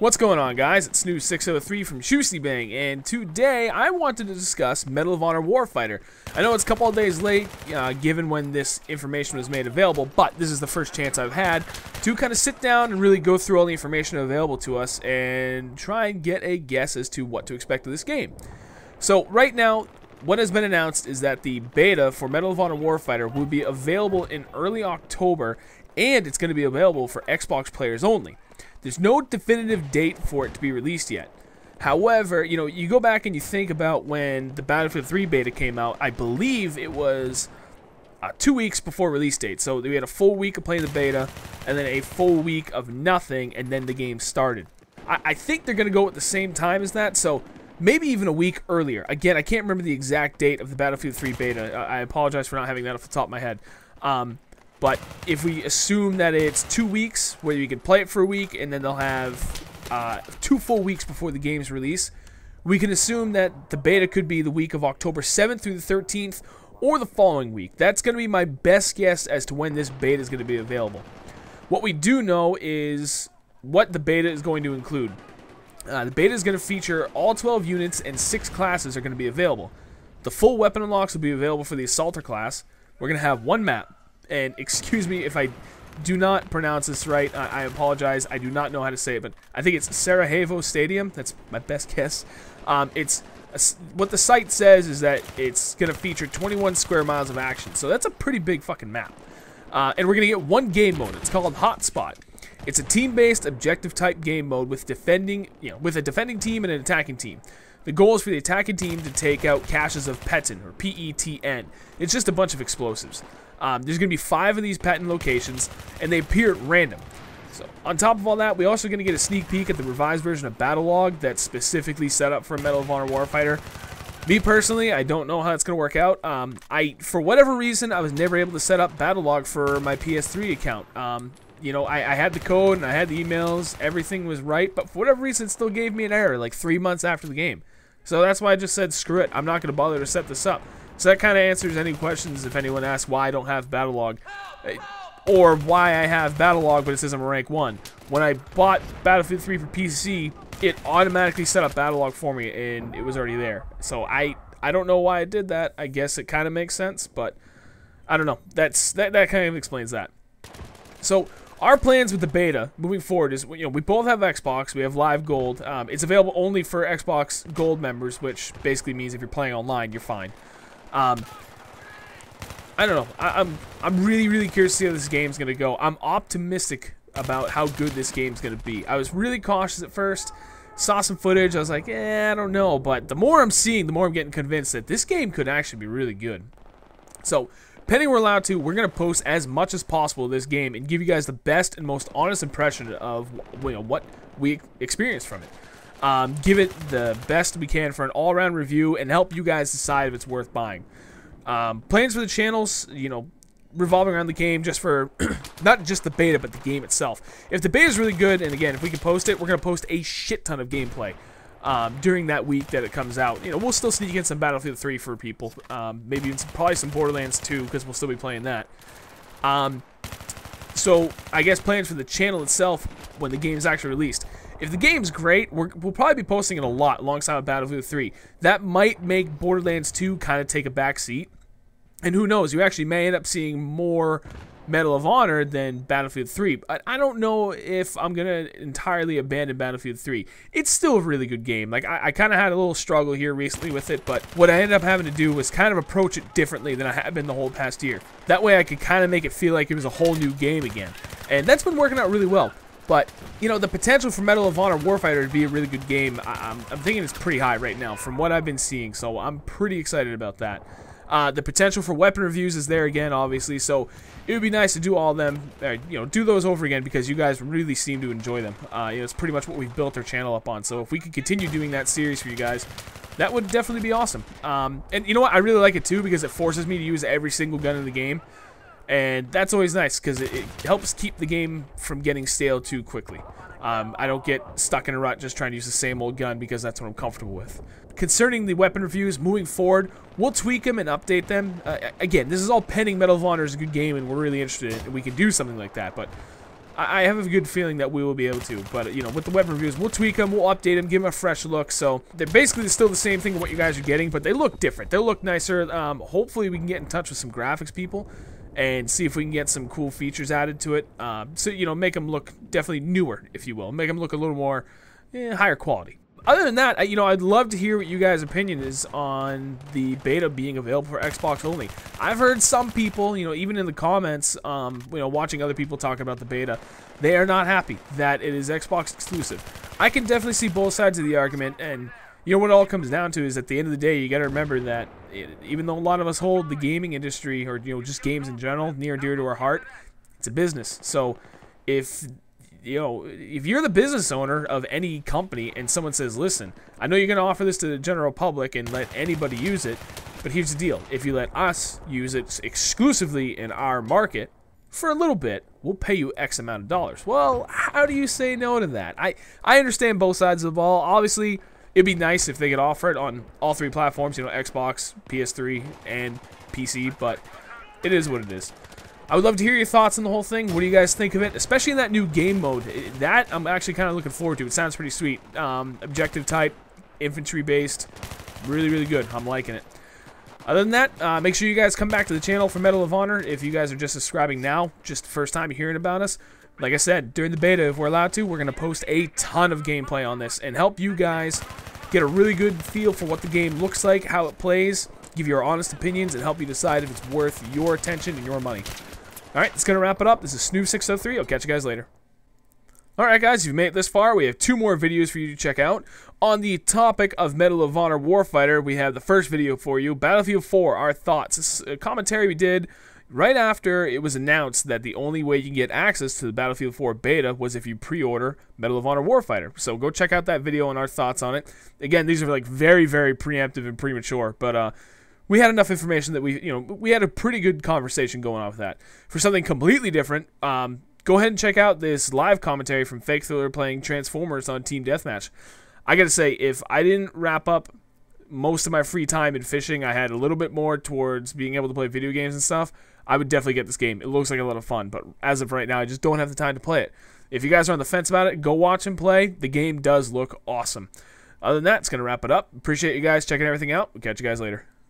What's going on, guys? It's Snooze 603 from Shustybang, and today I wanted to discuss Medal of Honor Warfighter. I know it's a couple of days late, given when this information was made available, but this is the first chance I've had to kind of sit down and really go through all the information available to us and try and get a guess as to what to expect of this game. So right now, what has been announced is that the beta for Medal of Honor Warfighter will be available in early October, and it's going to be available for Xbox players only. There's no definitive date for it to be released yet. However, you go back and you think about when the Battlefield 3 beta came out. I believe it was 2 weeks before release date. So we had a full week of playing the beta, and then a full week of nothing, and then the game started. I think they're going to go at the same time as that, so maybe even a week earlier. Again, I can't remember the exact date of the Battlefield 3 beta. I apologize for not having that off the top of my head. But if we assume that it's 2 weeks, where you can play it for a week, and then they'll have 2 full weeks before the game's release, we can assume that the beta could be the week of October 7th through the 13th, or the following week. That's going to be my best guess as to when this beta is going to be available. What we do know is what the beta is going to include. The beta is going to feature all 12 units and 6 classes are going to be available. The full weapon unlocks will be available for the Assaulter class. We're going to have one map. And excuse me if I do not pronounce this right. I apologize. I do not know how to say it, but I think it's Sarajevo Stadium. That's my best guess. What the site says is that it's going to feature 21 square miles of action. So that's a pretty big fucking map. And we're going to get one game mode. It's called Hotspot. It's a team-based objective-type game mode with with a defending team and an attacking team. The goal is for the attacking team to take out caches of Petin, or P-E-T-N. It's just a bunch of explosives. There's going to be 5 of these Petin locations, and they appear at random. So, on top of all that, we're also going to get a sneak peek at the revised version of Battlelog that's specifically set up for Medal of Honor Warfighter. Me personally, I don't know how it's going to work out. For whatever reason, I was never able to set up Battlelog for my PS3 account. I had the code and I had the emails, everything was right, but for whatever reason, it still gave me an error like 3 months after the game. So that's why I just said, screw it, I'm not going to bother to set this up. So that kind of answers any questions if anyone asks why I don't have Battlelog, or why I have Battlelog but it says I'm a rank 1. When I bought Battlefield 3 for PC, it automatically set up Battlelog for me and it was already there. So I don't know why I did that. I guess it kind of makes sense, but I don't know. That kind of explains that. So our plans with the beta moving forward is, we both have Xbox. We have Live Gold. It's available only for Xbox Gold members, which basically means if you're playing online, you're fine. I don't know. I'm really curious to see how this game's gonna go. I'm optimistic about how good this game's gonna be. I was really cautious at first. Saw some footage. I was like, I don't know. But the more I'm seeing, the more I'm getting convinced that this game could actually be really good. So, pending we're allowed to, we're gonna post as much as possible of this game and give you guys the best and most honest impression of what we experienced from it. Give it the best we can for an all-around review and help you guys decide if it's worth buying. Plans for the channels, revolving around the game just for, not just the beta, but the game itself. If the beta is really good, and again, if we can post it, we're going to post a shit ton of gameplay during that week that it comes out. We'll still sneak in some Battlefield 3 for people. Maybe even probably some Borderlands 2, because we'll still be playing that. So, I guess plans for the channel itself when the game is actually released. If the game's great, we'll probably be posting it a lot alongside with Battlefield 3. That might make Borderlands 2 kind of take a back seat. And who knows, you actually may end up seeing more Medal of Honor than Battlefield 3. But I don't know if I'm going to entirely abandon Battlefield 3. It's still a really good game. Like, I kind of had a little struggle here recently with it, but what I ended up having to do was kind of approach it differently than I have been the whole past year. That way I could kind of make it feel like it was a whole new game again. And that's been working out really well. But, the potential for Medal of Honor Warfighter to be a really good game, I'm thinking it's pretty high right now from what I've been seeing, so I'm pretty excited about that. The potential for weapon reviews is there again, obviously, so it would be nice to do all of them, do those over again because you guys really seem to enjoy them. It's pretty much what we've built our channel up on, so if we could continue doing that series for you guys, that would definitely be awesome. And you know what, I really like it too because it forces me to use every single gun in the game. And that's always nice because it helps keep the game from getting stale too quickly. I don't get stuck in a rut just trying to use the same old gun because that's what I'm comfortable with. Concerning the weapon reviews, moving forward, we'll tweak them and update them. Again, this is all pending Medal of Honor is a good game and we're really interested in it and we can do something like that. But I have a good feeling that we will be able to. But, you know, with the weapon reviews, we'll tweak them, we'll update them, give them a fresh look. So they're basically still the same thing of what you guys are getting, but they look different. They'll look nicer. Hopefully we can get in touch with some graphics people and see if we can get some cool features added to it. So, you know, make them look definitely newer, if you will. Make them look a little more higher quality. Other than that, you know, I'd love to hear what you guys' opinion is on the beta being available for Xbox only. I've heard some people, you know, even in the comments, you know, watching other people talking about the beta, they are not happy that it is Xbox exclusive. I can definitely see both sides of the argument, and you know what it all comes down to is at the end of the day, you got to remember that even though a lot of us hold the gaming industry, or you know, just games in general, near and dear to our heart, it's a business. So if you know, if you're the business owner of any company and someone says, listen, I know you're going to offer this to the general public and let anybody use it, but here's the deal. If you let us use it exclusively in our market for a little bit, we'll pay you X amount of dollars. Well, how do you say no to that? I understand both sides of the ball. Obviously, it'd be nice if they could offer it on all three platforms, you know, Xbox, PS3, and PC, but it is what it is. I would love to hear your thoughts on the whole thing. What do you guys think of it? Especially in that new game mode. That I'm actually kind of looking forward to. It sounds pretty sweet. Objective type, infantry based. Really, really good. I'm liking it. Other than that, make sure you guys come back to the channel for Medal of Honor. If you guys are just subscribing now, just the first time you're hearing about us. Like I said, during the beta, if we're allowed to, we're going to post a ton of gameplay on this and help you guys get a really good feel for what the game looks like, how it plays, give you our honest opinions, and help you decide if it's worth your attention and your money. Alright, that's going to wrap it up. This is Snoo603. I'll catch you guys later. Alright guys, if you've made it this far, we have 2 more videos for you to check out. On the topic of Medal of Honor Warfighter, we have the first video for you, Battlefield 4, our thoughts. This is a commentary we did right after it was announced that the only way you can get access to the Battlefield 4 beta was if you pre-order Medal of Honor Warfighter. So go check out that video and our thoughts on it. Again, these are like very, very preemptive and premature, but we had enough information that we had a pretty good conversation going on with that. For something completely different, go ahead and check out this live commentary from fakethriller playing Transformers on Team Deathmatch. I gotta say, if I didn't wrap up most of my free time in fishing, I had a little bit more towards being able to play video games and stuff, I would definitely get this game. It looks like a lot of fun, but as of right now, I just don't have the time to play it. If you guys are on the fence about it, go watch and play. The game does look awesome. Other than that, it's going to wrap it up. Appreciate you guys checking everything out. We'll catch you guys later.